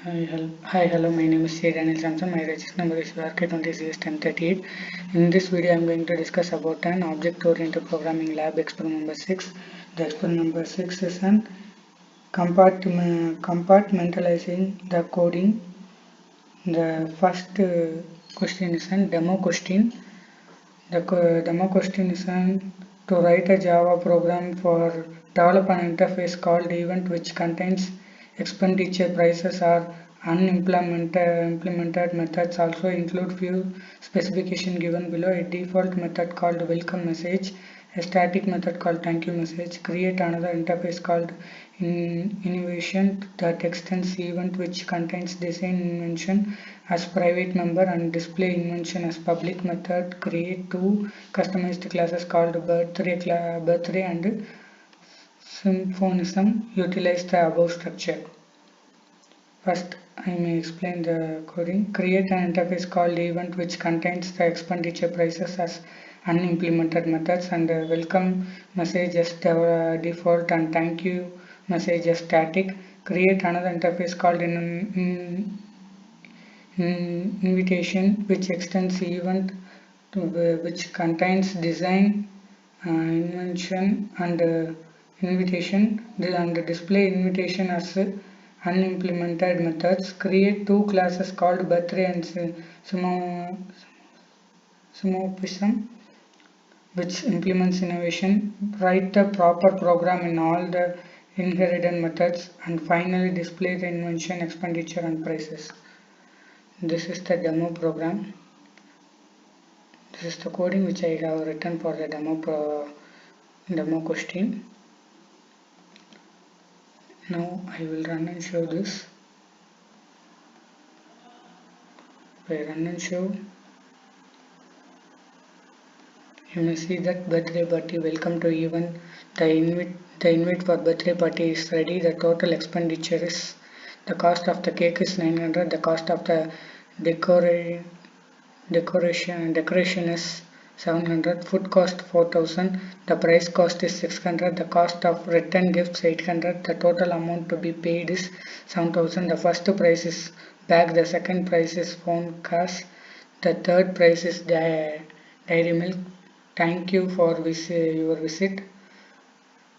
Hello, my name is C. Daniel Samson. My register number is RK20CS1038. In this video, I am going to discuss about an object-oriented programming lab experiment number 6. The experiment number 6 is an compartmentalizing the coding. The first question is a demo question. The demo question is to write a Java program for develop an interface called event which contains expenditure prices or implemented methods. Also include few specification given below: a default method called welcome message, a static method called thank you message. Create another interface called innovation that extends event which contains design invention as private member and display invention as public method. Create two customized classes called birthday and symphonism. Utilize the above structure. First, I may explain the coding. Create an interface called event which contains the expenditure prices as unimplemented methods and welcome message as default and thank you message as static. Create another interface called invitation which extends event which contains design invention and invitation and display invitation as unimplemented methods. Create two classes called birthday and symorphism which implements innovation. Write the proper program in all the inherited methods and finally display the invention, expenditure and prices. This is the demo program. This is the coding which I have written for the demo question. Now I will run and show this. If I run and show, you may see that birthday party, welcome to event. The invite for birthday party is ready. The total expenditure is, the cost of the cake is 900. The cost of the decoration is 700. Food cost 4000. The price cost is 600. The cost of return gifts 800. The total amount to be paid is 7000. The first price is bag. The second price is phone cash. The third price is dairy milk. Thank you for your visit.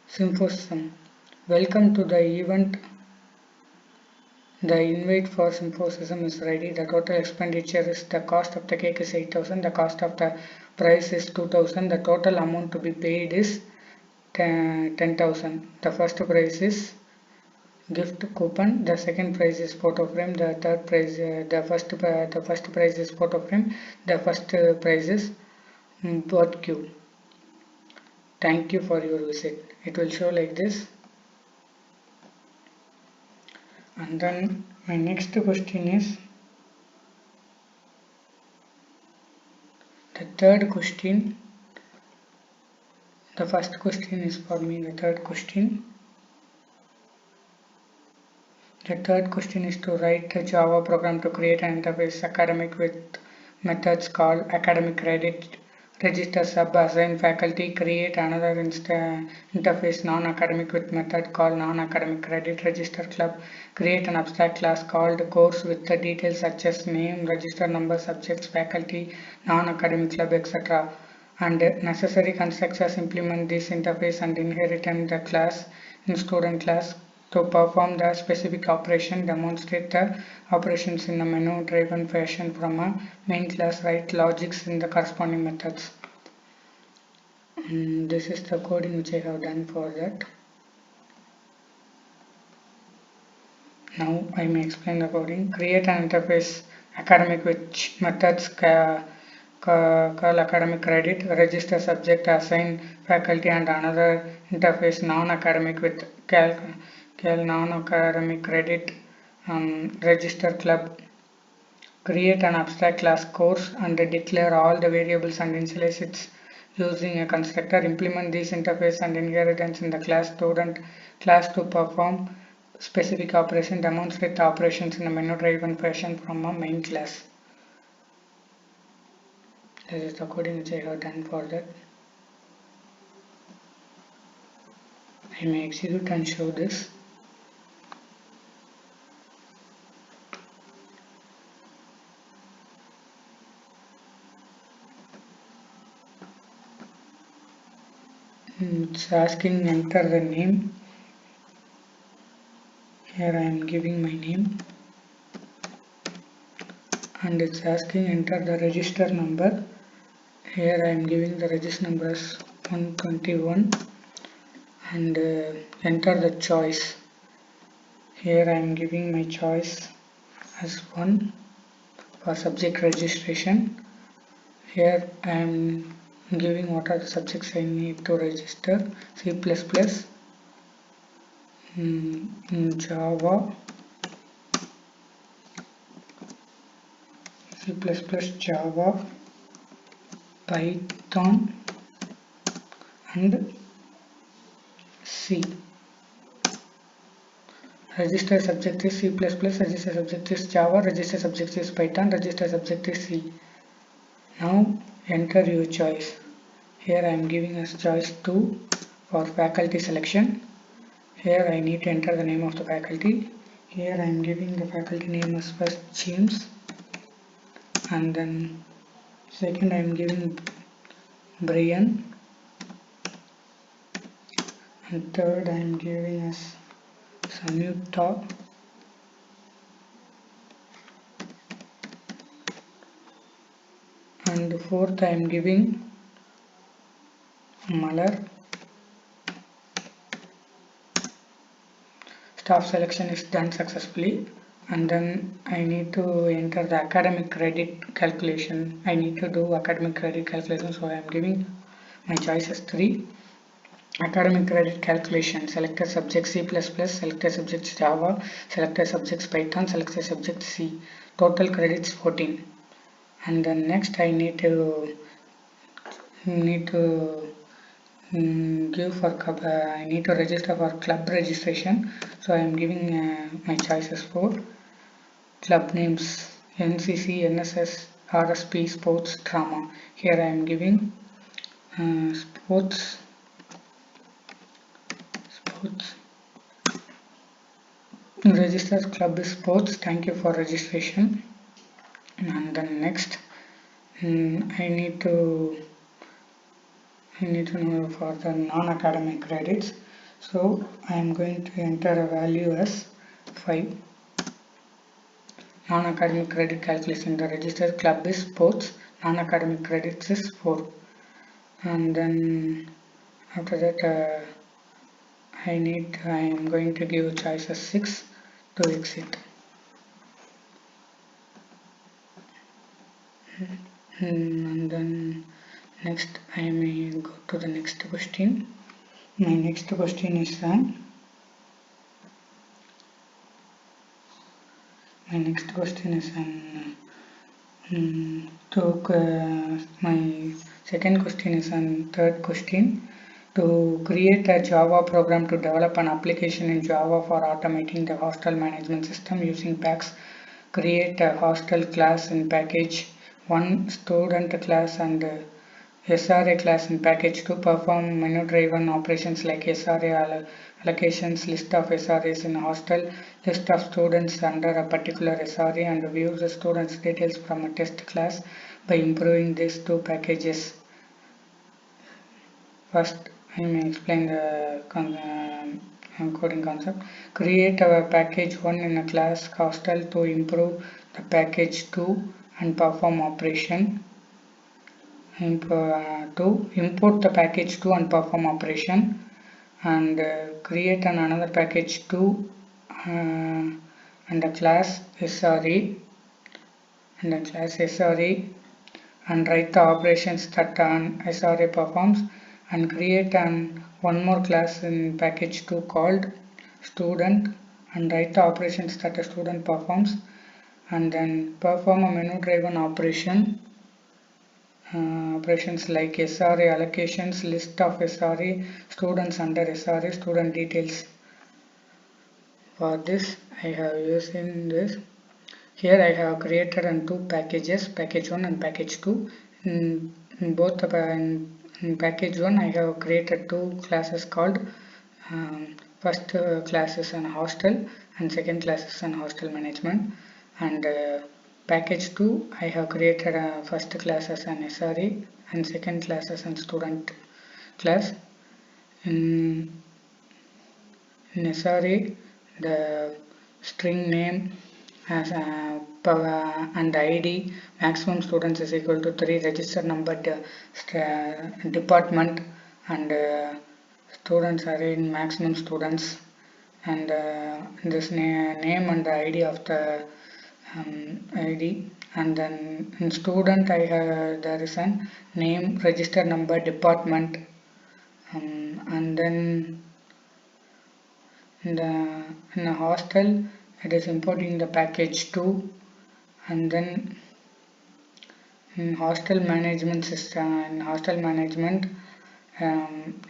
Symposium. Welcome to the event. The invite for symposium is ready. The total expenditure is, the cost of the cake is 8000. The cost of the price is 2000. The total amount to be paid is 10,000. The first price is gift coupon. The second price is photo frame. The third price, the first price is photo frame. The first price is birth queue. Thank you for your visit. It will show like this. And then my next question is the third question. The first question is for me. The third question is to write a Java program to create an interface academic with methods called academic credit, register sub, assign faculty. Create another interface non-academic with method called non-academic credit, register club. Create an abstract class called course with the details such as name, register number, subjects, faculty, non-academic club, etc. And necessary constructors implement this interface and inherit the class in student class. To perform the specific operation, demonstrate the operations in a menu-driven fashion from a main class. Write logics in the corresponding methods. This is the coding which I have done for that. Now I may explain the coding. Create an interface academic with methods call academic credit, register subject, assign faculty, and another interface non-academic with cal non-academic credit, register club. Create an abstract class course and declare all the variables and initialize it using a constructor. Implement this interface and inheritance in the class student class to perform specific operation. Demonstrate the operations in a menu-driven fashion from a main class. This is the coding which I have done for that. I may execute and show this. It's asking enter the name. Here I am giving my name, and it's asking enter the register number. Here I am giving the register number as 121 and enter the choice. Here I am giving my choice as 1 for subject registration. Here I am giving what are the subjects I need to register: C++, Java, C++, Java, Python and C. Register subject is C++, register subject is Java, register subject is Python, register subject is C. Now enter your choice. Here I am giving as choice 2 for faculty selection. Here I need to enter the name of the faculty. Here I am giving the faculty name as first James, and then second I am giving Brian, and third I am giving as Samyukta, and fourth I am giving Malar. Staff selection is done successfully, and then I need to enter the academic credit calculation. I need to do academic credit calculation, so I am giving my choices 3. Academic credit calculation: selected subject C++, selected subjects Java, selected subjects Python, selected subject C. Total credits 14. And then next I need to give for club. I need to register for club registration, so I am giving my choices for club names: NCC, NSS, RSP, sports, drama. Here I am giving sports. Register club is sports. Thank you for registration. And then next I need to know for the non-academic credits, so I am going to enter a value as 5. Non-academic credit calculation: the registered club is sports, non-academic credits is 4. And then after that I am going to give choice as 6 to exit. And then next I may go to the next question. My next question is my second question is on third question. To create a Java program to develop an application in Java for automating the hostel management system using packs. Create a hostel class in package 1, student class and SRA class in package 2. Perform menu driven operations like SRA allocations, list of SRAs in a hostel, list of students under a particular SRA, and view the students details from a test class by improving these 2 packages. First I may explain the coding concept. Create a package 1 in a class hostel to improve the package 2 and perform operation. To import the package 2 and perform operation, and create another package 2 and a class SRE and write the operations that an SRA performs, and create one more class in package 2 called student and write the operations that a student performs, and then perform a menu driven operations like SRA allocations, list of SRA, students under SRA, student details. For this I have used in this. Here I have created 2 packages, package 1 and package 2. In package 1 I have created 2 classes called first class is an hostel and second class is an hostel management, and package 2 I have created first class as an SRE and second class as an student class. In SRE, the string name has and the ID maximum students is equal to 3, register number, department, and students are in maximum students, and this name and the ID of the ID, and then in student I have there is an name, register number, department, and then in the hostel it is importing the package 2, and then in hostel management system and hostel management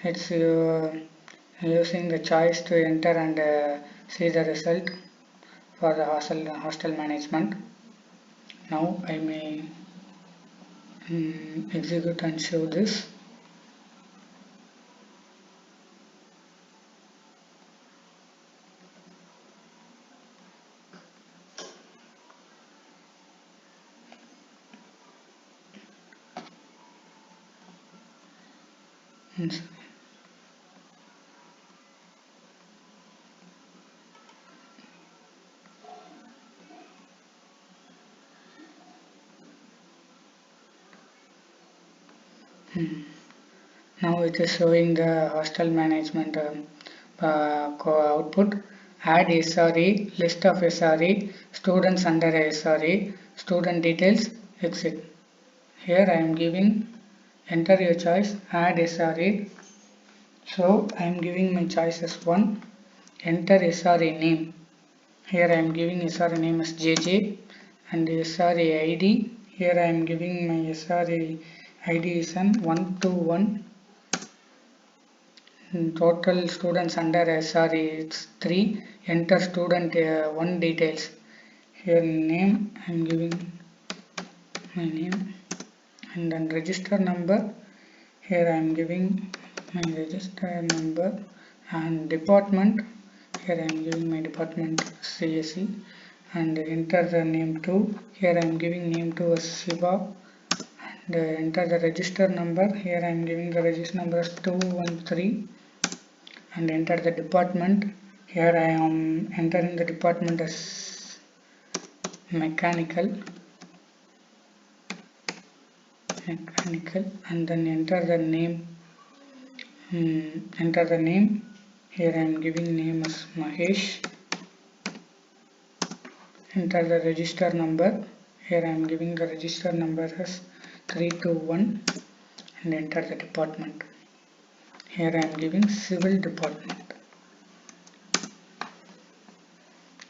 it's using the choice to enter and see the result for the hostel management. Now I may execute and show this. Now it is showing the hostel management output. Add SRE, list of SRE, students under SRE, student details, exit. Here I am giving enter your choice, add SRE. So I am giving my choice as 1, enter SRE name. Here I am giving SRE name as JJ, and SRE ID. Here I am giving my SRE ID is 121. Total students under SRE is 3. Enter student 1 details. Here name I am giving my name, and then register number. Here I am giving my register number, and department. Here I am giving my department CSE, and enter the name 2. Here I am giving name 2 as Shiva, and enter the register number. Here I am giving the register number as 213, and enter the department. Here I am entering the department as mechanical, and then enter the name. Enter the name. Here I am giving name as Mahesh. Enter the register number. Here I am giving the register number as 321, and enter the department. Here I am giving civil department,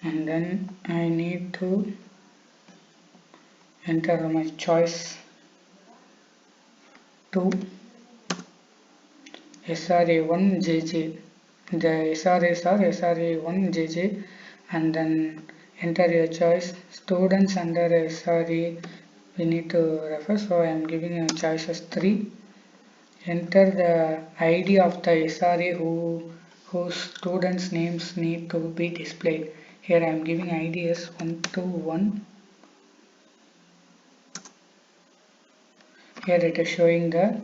and then I need to enter my choice 2, SRE1 JJ. The SREs are SRE1 JJ, and then enter your choice. Students under SRE we need to refer, so I am giving a choice as 3. Enter the ID of the SRE whose students names need to be displayed. Here I am giving ID as 121. Here it is showing the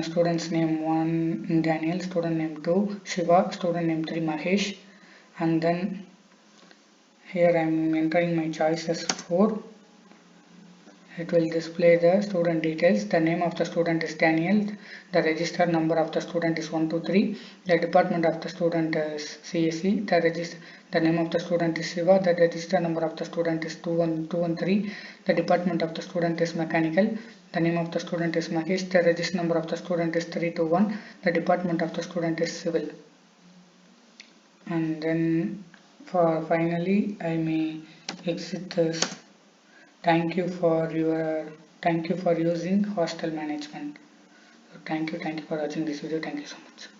student's name 1 Daniel, student name 2 Shiva, student name 3 Mahesh, and then here I am entering my choice as 4. It will display the student details. The name of the student is Daniel, the register number of the student is 123, the department of the student is CSE, the name of the student is Shiva, the register number of the student is 213, the department of the student is mechanical, the name of the student is Mahesh, the register number of the student is 321, the department of the student is civil. And then for finally I may exit this. Thank you for using hostel management. So thank you for watching this video. Thank you so much.